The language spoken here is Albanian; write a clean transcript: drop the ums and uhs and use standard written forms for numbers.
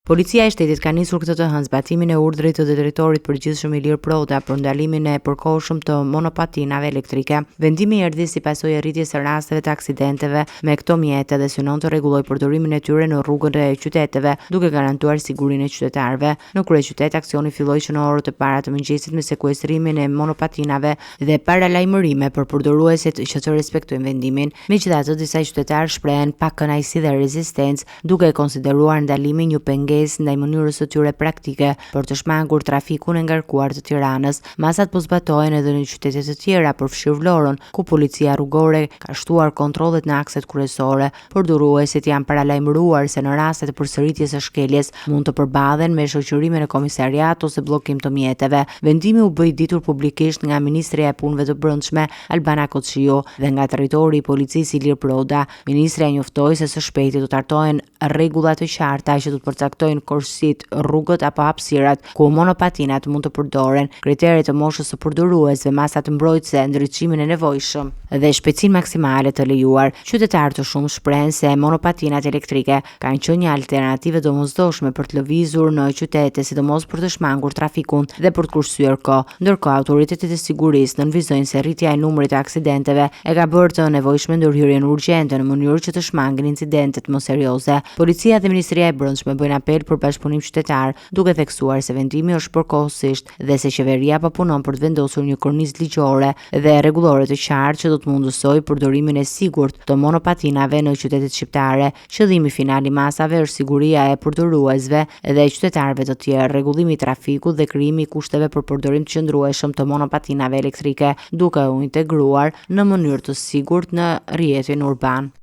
Policia e shtetit ka nisur këtë të hënë zbatimin e urdhrit të drejtorit përgjithshëm Ilir Proda për ndalimin e përkohshëm të monopatinave elektrike. Vendimi erdhi si pasojë e rritjes së rasteve të aksidenteve me këto mjete dhe synon të rregullojë përdorimin e tyre në rrugët e qyteteve, duke garantuar sigurinë e qytetarëve. Në kryeqytet aksioni filloi që në orët e para të mëngjesit me sekuestrimin e monopatinave dhe paralajmërime për përdoruesit që të respektojnë vendimin. Megjithatë, disa qytetarë shprehen pakënaqësi dhe rezistencë, duke konsideruar ndalimin një pengesë ndaj mënyrës së tyre praktike për të shmangur trafikun e ngarkuar të Tiranës. Masat po zbatohen edhe në qytete të tjera, përfshirë Vlorën, ku policia rrugore ka shtuar kontrollet në akset kryesore. Përdoruesit janë paralajmëruar se në raste të përsëritjes së shkeljes mund të përballen me shoqërime në komisariat ose bllokim të mjeteve. Vendimi u bë i ditur publikisht nga Ministria e Punëve të Brendshme Albana Koçiu dhe nga drejtori i policisë Ilir Proda. Ministria njoftoi se së shpejti do të hartohen rregulla të qarta që do të përcaktojnë korsit, rrugët apo hapësirat ku monopatinat mund të përdoren, kriteret të moshës së përdoruesve, masat mbrojtëse, ndriçimin e nevojshëm dhe shpejtësinë maksimale të lejuar. Qytetarë të shumë shprehen se monopatinat elektrike kanë qenë një alternativë domosdoshme për të lëvizur në qytete, sidomos për të shmangur trafikun dhe për të kursyer kohë. Ndërkohë, autoritetet e sigurisë nënvizojnë se rritja e numrit të aksidenteve e ka bërë të nevojshme ndërhyrjen urgjente në mënyrë që të shmangin incidentet më serioze. Policia dhe Ministria e Brendshme bëjnë apel për bashkëpunim qytetar, duke theksuar se vendimi është përkohësisht dhe se qeveria po punon për të vendosur një kornizë ligjore dhe rregullore të qartë që do të mundësojë përdorimin e sigurt të monopatinave në qytetet shqiptare. Qëllimi final i masave është siguria e përdoruesve dhe qytetarëve të tjerë, rregullimi i trafikut dhe krijimi i kushteve për përdorim të qëndrueshëm të monopatinave elektrike, duke u integruar në mënyrë të sigurt në rrjetin urban.